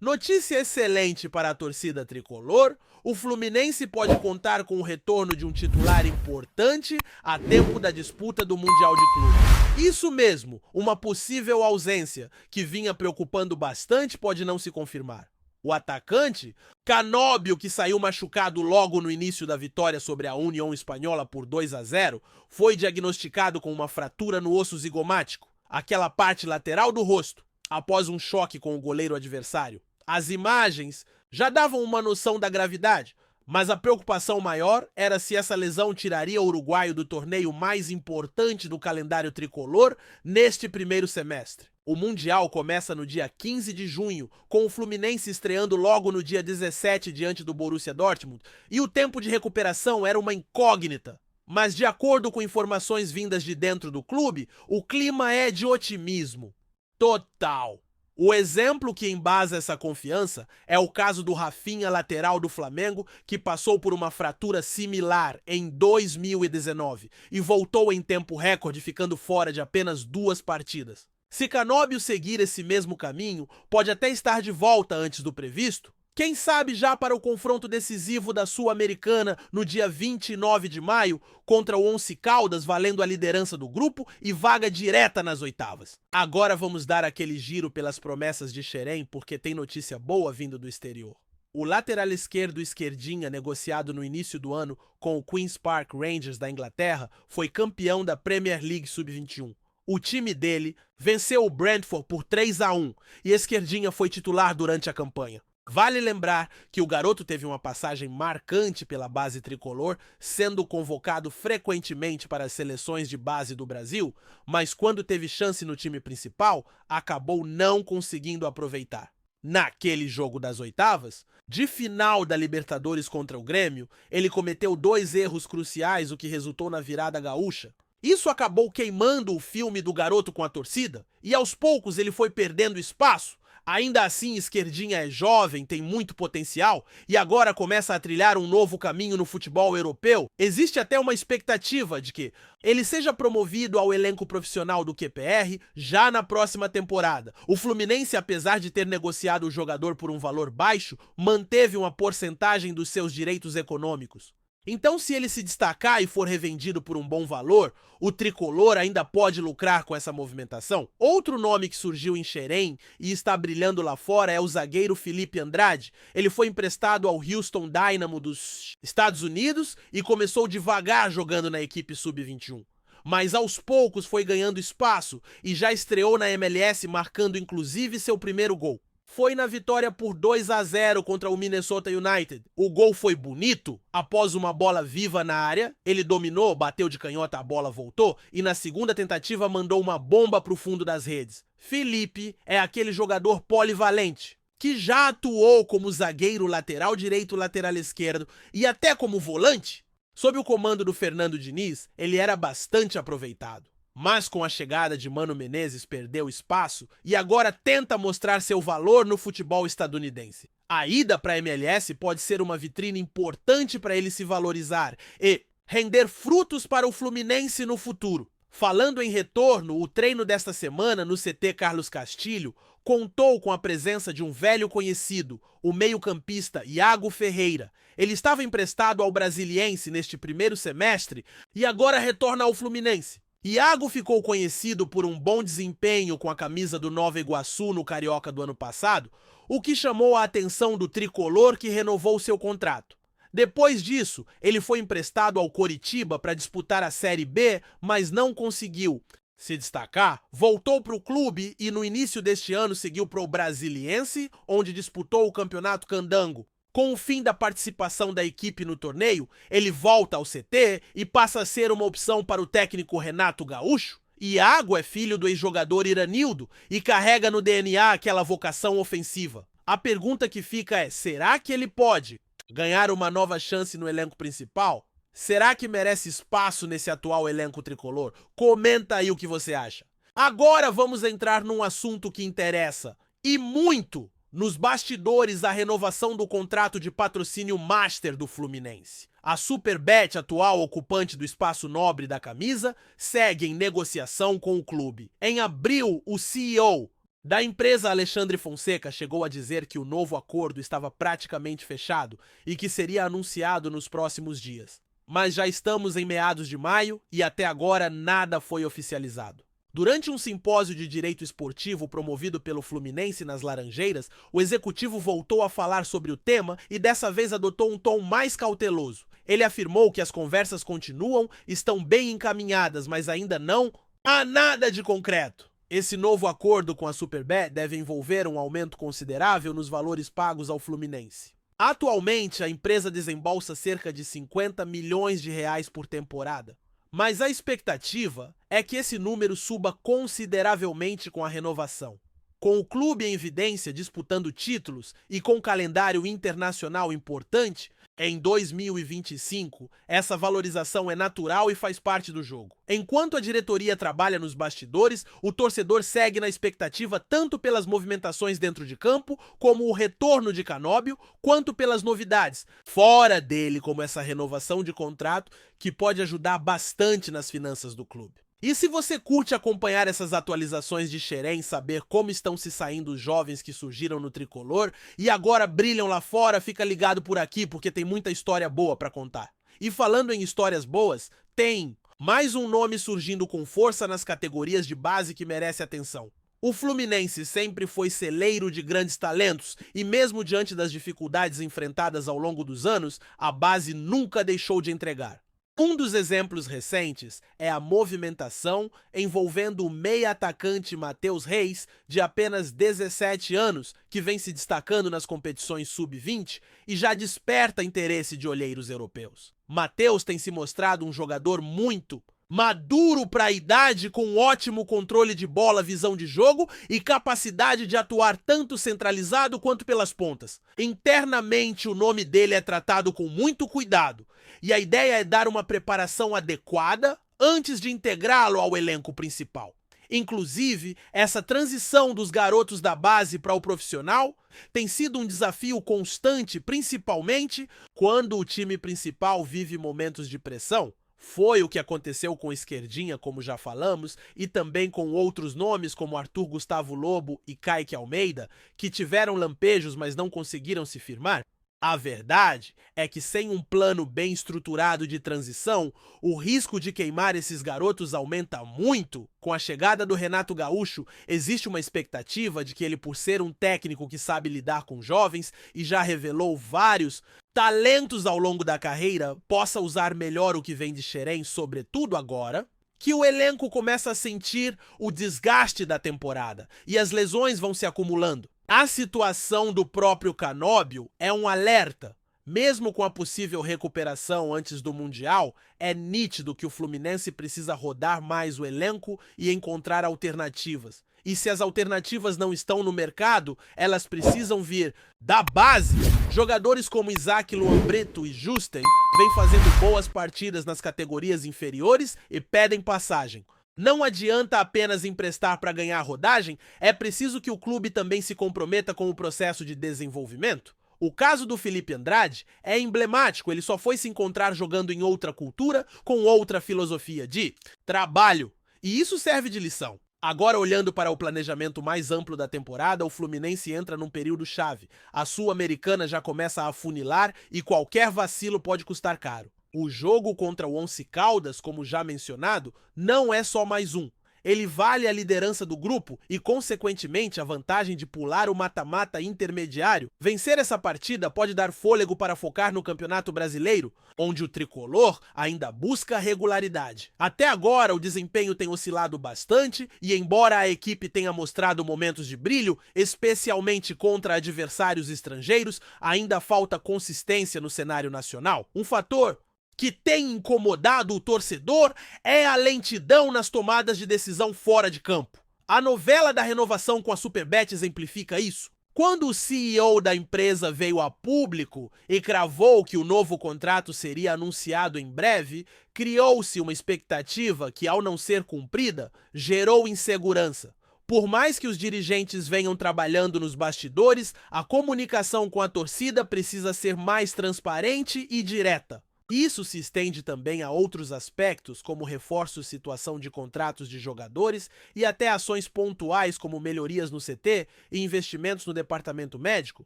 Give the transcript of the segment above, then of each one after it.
Notícia excelente para a torcida tricolor: o Fluminense pode contar com o retorno de um titular importante a tempo da disputa do Mundial de Clubes. Isso mesmo, uma possível ausência que vinha preocupando bastante pode não se confirmar. O atacante, Canóbio, que saiu machucado logo no início da vitória sobre a União Espanhola por 2-0, foi diagnosticado com uma fratura no osso zigomático, aquela parte lateral do rosto, após um choque com o goleiro adversário. As imagens já davam uma noção da gravidade, mas a preocupação maior era se essa lesão tiraria o uruguaio do torneio mais importante do calendário tricolor neste primeiro semestre. O Mundial começa no dia 15 de junho, com o Fluminense estreando logo no dia 17 diante do Borussia Dortmund, e o tempo de recuperação era uma incógnita. Mas de acordo com informações vindas de dentro do clube, o clima é de otimismo total. O exemplo que embasa essa confiança é o caso do Rafinha, lateral do Flamengo, que passou por uma fratura similar em 2019 e voltou em tempo recorde, ficando fora de apenas 2 partidas. Se Canóbio seguir esse mesmo caminho, pode até estar de volta antes do previsto. Quem sabe já para o confronto decisivo da Sul-Americana no dia 29 de maio contra o Once Caldas, valendo a liderança do grupo e vaga direta nas oitavas. Agora vamos dar aquele giro pelas promessas de Xerém, porque tem notícia boa vindo do exterior. O lateral esquerdo Esquerdinha, negociado no início do ano com o Queen's Park Rangers da Inglaterra, foi campeão da Premier League Sub-21. O time dele venceu o Brentford por 3-1 e Esquerdinha foi titular durante a campanha. Vale lembrar que o garoto teve uma passagem marcante pela base tricolor, sendo convocado frequentemente para as seleções de base do Brasil, mas quando teve chance no time principal, acabou não conseguindo aproveitar. Naquele jogo das oitavas, de final da Libertadores contra o Grêmio, ele cometeu 2 erros cruciais, o que resultou na virada gaúcha. Isso acabou queimando o filme do garoto com a torcida, e aos poucos ele foi perdendo espaço. Ainda assim, Esquerdinha é jovem, tem muito potencial e agora começa a trilhar um novo caminho no futebol europeu. Existe até uma expectativa de que ele seja promovido ao elenco profissional do QPR já na próxima temporada. O Fluminense, apesar de ter negociado o jogador por um valor baixo, manteve uma porcentagem dos seus direitos econômicos. Então, se ele se destacar e for revendido por um bom valor, o tricolor ainda pode lucrar com essa movimentação. Outro nome que surgiu em Xerém e está brilhando lá fora é o zagueiro Felipe Andrade. Ele foi emprestado ao Houston Dynamo dos Estados Unidos e começou devagar jogando na equipe Sub-21. Mas aos poucos foi ganhando espaço e já estreou na MLS, marcando inclusive seu primeiro gol. Foi na vitória por 2-0 contra o Minnesota United. O gol foi bonito. Após uma bola viva na área, ele dominou, bateu de canhota, a bola voltou e na segunda tentativa mandou uma bomba para o fundo das redes. Felipe é aquele jogador polivalente que já atuou como zagueiro, lateral direito, lateral esquerdo e até como volante. Sob o comando do Fernando Diniz, ele era bastante aproveitado. Mas com a chegada de Mano Menezes perdeu espaço e agora tenta mostrar seu valor no futebol estadunidense. A ida para a MLS pode ser uma vitrine importante para ele se valorizar e render frutos para o Fluminense no futuro. Falando em retorno, o treino desta semana no CT Carlos Castilho contou com a presença de um velho conhecido, o meio-campista Iago Ferreira. Ele estava emprestado ao Brasiliense neste primeiro semestre e agora retorna ao Fluminense. Iago ficou conhecido por um bom desempenho com a camisa do Nova Iguaçu no Carioca do ano passado, o que chamou a atenção do tricolor, que renovou seu contrato. Depois disso, ele foi emprestado ao Coritiba para disputar a Série B, mas não conseguiu se destacar, voltou para o clube e no início deste ano seguiu para o Brasiliense, onde disputou o Campeonato Candango. Com o fim da participação da equipe no torneio, ele volta ao CT e passa a ser uma opção para o técnico Renato Gaúcho. Iago é filho do ex-jogador Iranildo e carrega no DNA aquela vocação ofensiva. A pergunta que fica é: será que ele pode ganhar uma nova chance no elenco principal? Será que merece espaço nesse atual elenco tricolor? Comenta aí o que você acha. Agora vamos entrar num assunto que interessa, e muito, nos bastidores, a renovação do contrato de patrocínio Master do Fluminense. A Superbet, atual ocupante do espaço nobre da camisa, segue em negociação com o clube. Em abril, o CEO Da empresa, Alexandre Fonseca chegou a dizer que o novo acordo estava praticamente fechado e que seria anunciado nos próximos dias. Mas já estamos em meados de maio e até agora nada foi oficializado. Durante um simpósio de direito esportivo promovido pelo Fluminense nas Laranjeiras, o executivo voltou a falar sobre o tema e dessa vez adotou um tom mais cauteloso. Ele afirmou que as conversas continuam, estão bem encaminhadas, mas ainda não há nada de concreto. Esse novo acordo com a Superbet deve envolver um aumento considerável nos valores pagos ao Fluminense. Atualmente, a empresa desembolsa cerca de 50 milhões de reais por temporada. Mas a expectativa é que esse número suba consideravelmente com a renovação. Com o clube em evidência disputando títulos e com calendário internacional importante, em 2025, essa valorização é natural e faz parte do jogo. Enquanto a diretoria trabalha nos bastidores, o torcedor segue na expectativa tanto pelas movimentações dentro de campo, como o retorno de Canóbio, quanto pelas novidades fora dele, como essa renovação de contrato, que pode ajudar bastante nas finanças do clube. E se você curte acompanhar essas atualizações de Xerém, saber como estão se saindo os jovens que surgiram no tricolor e agora brilham lá fora, fica ligado por aqui porque tem muita história boa para contar. E falando em histórias boas, tem mais um nome surgindo com força nas categorias de base que merece atenção. O Fluminense sempre foi celeiro de grandes talentos e mesmo diante das dificuldades enfrentadas ao longo dos anos, a base nunca deixou de entregar. Um dos exemplos recentes é a movimentação envolvendo o meia-atacante Matheus Reis, de apenas 17 anos, que vem se destacando nas competições sub-20 e já desperta interesse de olheiros europeus. Matheus tem se mostrado um jogador muito maduro para a idade, com ótimo controle de bola, visão de jogo e capacidade de atuar tanto centralizado quanto pelas pontas. Internamente, o nome dele é tratado com muito cuidado e a ideia é dar uma preparação adequada antes de integrá-lo ao elenco principal. Inclusive, essa transição dos garotos da base para o profissional tem sido um desafio constante, principalmente quando o time principal vive momentos de pressão. Foi o que aconteceu com Esquerdinha, como já falamos, e também com outros nomes como Arthur Gustavo Lobo e Kaique Almeida, que tiveram lampejos, mas não conseguiram se firmar. A verdade é que sem um plano bem estruturado de transição, o risco de queimar esses garotos aumenta muito. Com a chegada do Renato Gaúcho, existe uma expectativa de que ele, por ser um técnico que sabe lidar com jovens e já revelou vários talentos ao longo da carreira, possa usar melhor o que vem de Xerém, sobretudo agora que o elenco começa a sentir o desgaste da temporada e as lesões vão se acumulando. A situação do próprio Canóbio é um alerta. Mesmo com a possível recuperação antes do Mundial, é nítido que o Fluminense precisa rodar mais o elenco e encontrar alternativas. E se as alternativas não estão no mercado, elas precisam vir da base. Jogadores como Isaac, Luan Brito e Justen vêm fazendo boas partidas nas categorias inferiores e pedem passagem. Não adianta apenas emprestar para ganhar rodagem, é preciso que o clube também se comprometa com o processo de desenvolvimento. O caso do Felipe Andrade é emblemático, ele só foi se encontrar jogando em outra cultura, com outra filosofia de trabalho. E isso serve de lição. Agora, olhando para o planejamento mais amplo da temporada, o Fluminense entra num período chave. A Sul-Americana já começa a afunilar e qualquer vacilo pode custar caro. O jogo contra o Once Caldas, como já mencionado, não é só mais um. Ele vale a liderança do grupo e, consequentemente, a vantagem de pular o mata-mata intermediário. Vencer essa partida pode dar fôlego para focar no Campeonato Brasileiro, onde o tricolor ainda busca regularidade. Até agora, o desempenho tem oscilado bastante e, embora a equipe tenha mostrado momentos de brilho, especialmente contra adversários estrangeiros, ainda falta consistência no cenário nacional. Um fator que tem incomodado o torcedor é a lentidão nas tomadas de decisão fora de campo. A novela da renovação com a Superbet exemplifica isso. Quando o CEO da empresa veio a público e cravou que o novo contrato seria anunciado em breve, criou-se uma expectativa que, ao não ser cumprida, gerou insegurança. Por mais que os dirigentes venham trabalhando nos bastidores, a comunicação com a torcida precisa ser mais transparente e direta. Isso se estende também a outros aspectos, como reforços, situação de contratos de jogadores e até ações pontuais como melhorias no CT e investimentos no departamento médico.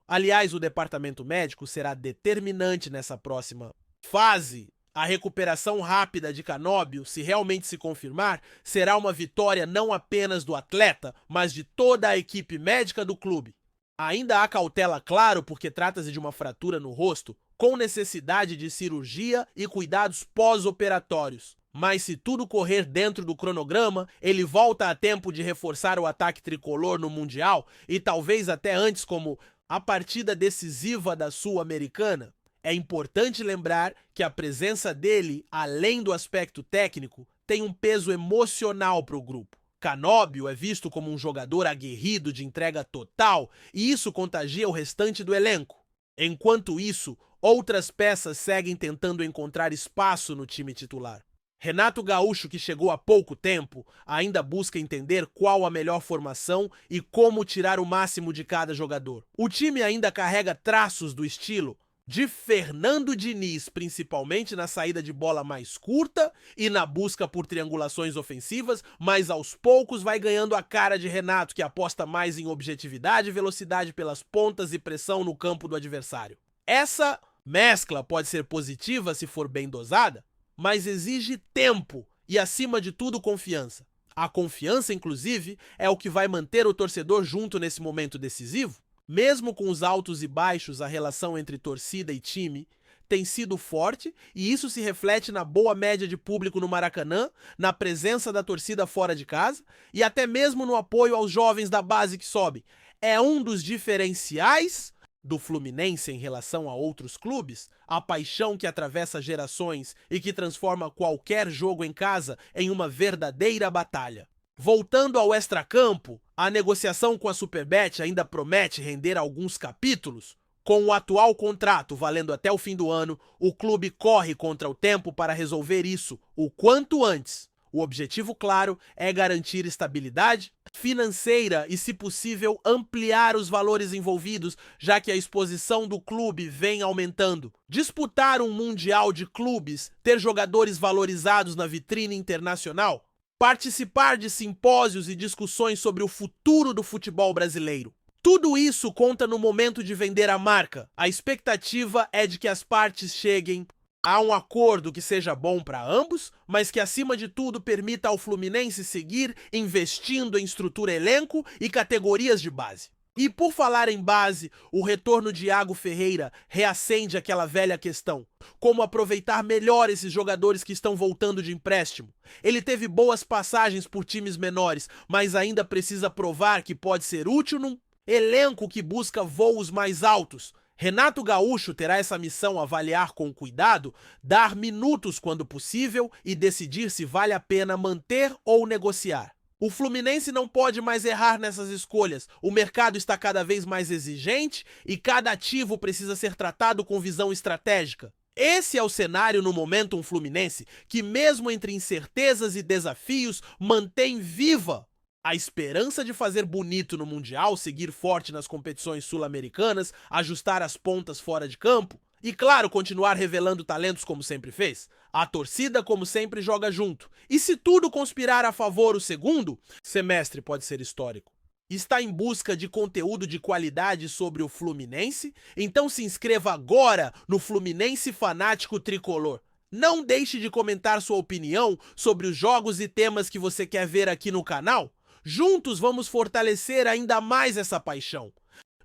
Aliás, o departamento médico será determinante nessa próxima fase. A recuperação rápida de Canóbio, se realmente se confirmar, será uma vitória não apenas do atleta, mas de toda a equipe médica do clube. Ainda há cautela, claro, porque trata-se de uma fratura no rosto, com necessidade de cirurgia e cuidados pós-operatórios. Mas se tudo correr dentro do cronograma, ele volta a tempo de reforçar o ataque tricolor no Mundial e talvez até antes, como a partida decisiva da Sul-Americana. É importante lembrar que a presença dele, além do aspecto técnico, tem um peso emocional para o grupo. Canóbio é visto como um jogador aguerrido de entrega total e isso contagia o restante do elenco. Enquanto isso, outras peças seguem tentando encontrar espaço no time titular. Renato Gaúcho, que chegou há pouco tempo, ainda busca entender qual a melhor formação e como tirar o máximo de cada jogador. O time ainda carrega traços do estilo de Fernando Diniz, principalmente na saída de bola mais curta e na busca por triangulações ofensivas, mas aos poucos vai ganhando a cara de Renato, que aposta mais em objetividade e velocidade pelas pontas e pressão no campo do adversário. Essa mescla pode ser positiva se for bem dosada, mas exige tempo e, acima de tudo, confiança. A confiança, inclusive, é o que vai manter o torcedor junto nesse momento decisivo. Mesmo com os altos e baixos, a relação entre torcida e time tem sido forte e isso se reflete na boa média de público no Maracanã, na presença da torcida fora de casa e até mesmo no apoio aos jovens da base que sobem. É um dos diferenciais do Fluminense em relação a outros clubes, a paixão que atravessa gerações e que transforma qualquer jogo em casa em uma verdadeira batalha. Voltando ao extracampo, a negociação com a Superbet ainda promete render alguns capítulos. Com o atual contrato valendo até o fim do ano, o clube corre contra o tempo para resolver isso o quanto antes. O objetivo, claro, é garantir estabilidade financeira e, se possível, ampliar os valores envolvidos, já que a exposição do clube vem aumentando. Disputar um Mundial de Clubes, ter jogadores valorizados na vitrine internacional, participar de simpósios e discussões sobre o futuro do futebol brasileiro. Tudo isso conta no momento de vender a marca. A expectativa é de que as partes cheguem a um acordo que seja bom para ambos, mas que acima de tudo permita ao Fluminense seguir investindo em estrutura elenco e categorias de base. E por falar em base, o retorno de Iago Ferreira reacende aquela velha questão. Como aproveitar melhor esses jogadores que estão voltando de empréstimo? Ele teve boas passagens por times menores, mas ainda precisa provar que pode ser útil num elenco que busca voos mais altos. Renato Gaúcho terá essa missão avaliar com cuidado, dar minutos quando possível e decidir se vale a pena manter ou negociar. O Fluminense não pode mais errar nessas escolhas. O mercado está cada vez mais exigente e cada ativo precisa ser tratado com visão estratégica. Esse é o cenário no momento Fluminense que, mesmo entre incertezas e desafios, mantém viva a esperança de fazer bonito no Mundial, seguir forte nas competições sul-americanas, ajustar as pontas fora de campo e, claro, continuar revelando talentos como sempre fez. A torcida, como sempre, joga junto. E se tudo conspirar a favor, o segundo semestre pode ser histórico. Está em busca de conteúdo de qualidade sobre o Fluminense? Então se inscreva agora no Fluminense Fanático Tricolor. Não deixe de comentar sua opinião sobre os jogos e temas que você quer ver aqui no canal. Juntos vamos fortalecer ainda mais essa paixão.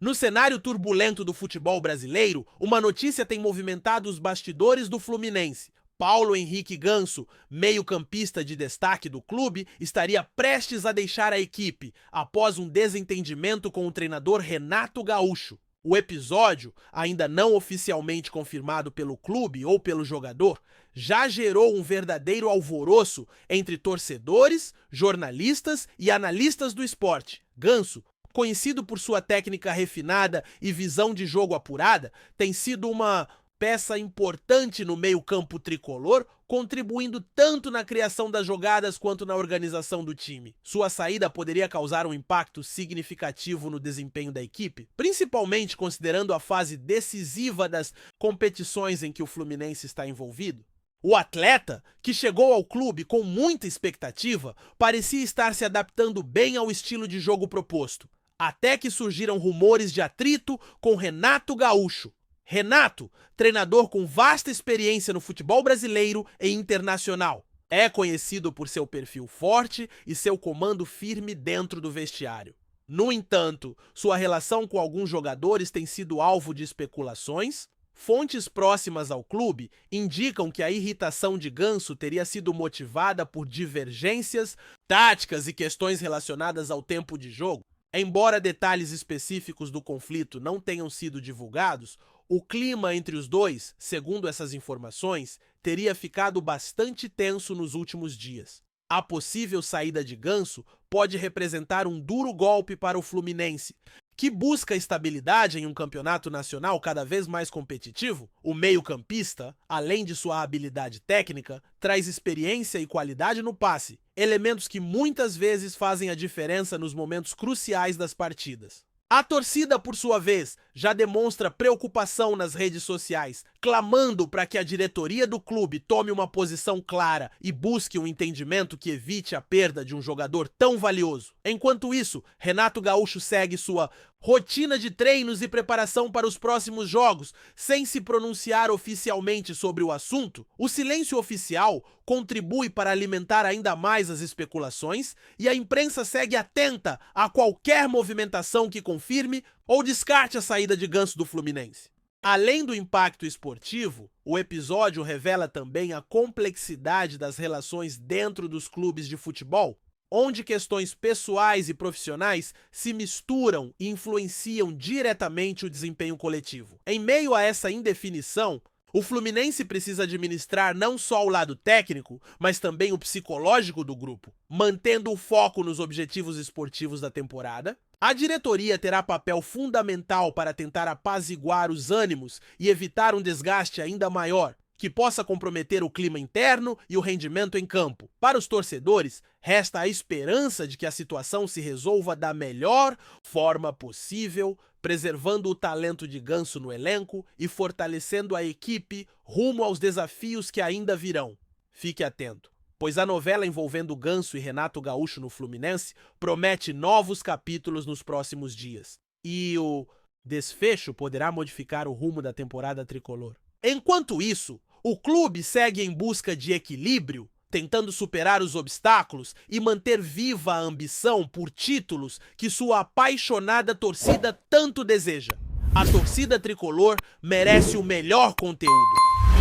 No cenário turbulento do futebol brasileiro, uma notícia tem movimentado os bastidores do Fluminense. Paulo Henrique Ganso, meio-campista de destaque do clube, estaria prestes a deixar a equipe após um desentendimento com o treinador Renato Gaúcho. O episódio, ainda não oficialmente confirmado pelo clube ou pelo jogador, já gerou um verdadeiro alvoroço entre torcedores, jornalistas e analistas do esporte. Ganso, conhecido por sua técnica refinada e visão de jogo apurada, tem sido uma peça importante no meio-campo tricolor, contribuindo tanto na criação das jogadas quanto na organização do time. Sua saída poderia causar um impacto significativo no desempenho da equipe, principalmente considerando a fase decisiva das competições em que o Fluminense está envolvido. O atleta, que chegou ao clube com muita expectativa, parecia estar se adaptando bem ao estilo de jogo proposto, até que surgiram rumores de atrito com Renato Gaúcho. Renato, treinador com vasta experiência no futebol brasileiro e internacional, é conhecido por seu perfil forte e seu comando firme dentro do vestiário. No entanto, sua relação com alguns jogadores tem sido alvo de especulações. Fontes próximas ao clube indicam que a irritação de Ganso teria sido motivada por divergências táticas e questões relacionadas ao tempo de jogo. Embora detalhes específicos do conflito não tenham sido divulgados, o clima entre os dois, segundo essas informações, teria ficado bastante tenso nos últimos dias. A possível saída de Ganso pode representar um duro golpe para o Fluminense, que busca estabilidade em um campeonato nacional cada vez mais competitivo. O meio-campista, além de sua habilidade técnica, traz experiência e qualidade no passe, elementos que muitas vezes fazem a diferença nos momentos cruciais das partidas. A torcida, por sua vez, já demonstra preocupação nas redes sociais, clamando para que a diretoria do clube tome uma posição clara e busque um entendimento que evite a perda de um jogador tão valioso. Enquanto isso, Renato Gaúcho segue sua rotina de treinos e preparação para os próximos jogos, sem se pronunciar oficialmente sobre o assunto. O silêncio oficial contribui para alimentar ainda mais as especulações e a imprensa segue atenta a qualquer movimentação que confirme ou descarte a saída de Ganso do Fluminense. Além do impacto esportivo, o episódio revela também a complexidade das relações dentro dos clubes de futebol, onde questões pessoais e profissionais se misturam e influenciam diretamente o desempenho coletivo. Em meio a essa indefinição, o Fluminense precisa administrar não só o lado técnico, mas também o psicológico do grupo, mantendo o foco nos objetivos esportivos da temporada. A diretoria terá papel fundamental para tentar apaziguar os ânimos e evitar um desgaste ainda maior, que possa comprometer o clima interno e o rendimento em campo. Para os torcedores, resta a esperança de que a situação se resolva da melhor forma possível, preservando o talento de Ganso no elenco e fortalecendo a equipe rumo aos desafios que ainda virão. Fique atento, pois a novela envolvendo Ganso e Renato Gaúcho no Fluminense promete novos capítulos nos próximos dias. E o desfecho poderá modificar o rumo da temporada tricolor. Enquanto isso, o clube segue em busca de equilíbrio, tentando superar os obstáculos e manter viva a ambição por títulos que sua apaixonada torcida tanto deseja. A torcida tricolor merece o melhor conteúdo.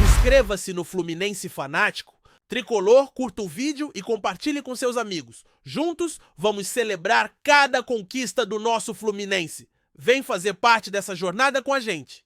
Inscreva-se no Fluminense Fanático. Tricolor, curta o vídeo e compartilhe com seus amigos. Juntos, vamos celebrar cada conquista do nosso Fluminense. Vem fazer parte dessa jornada com a gente.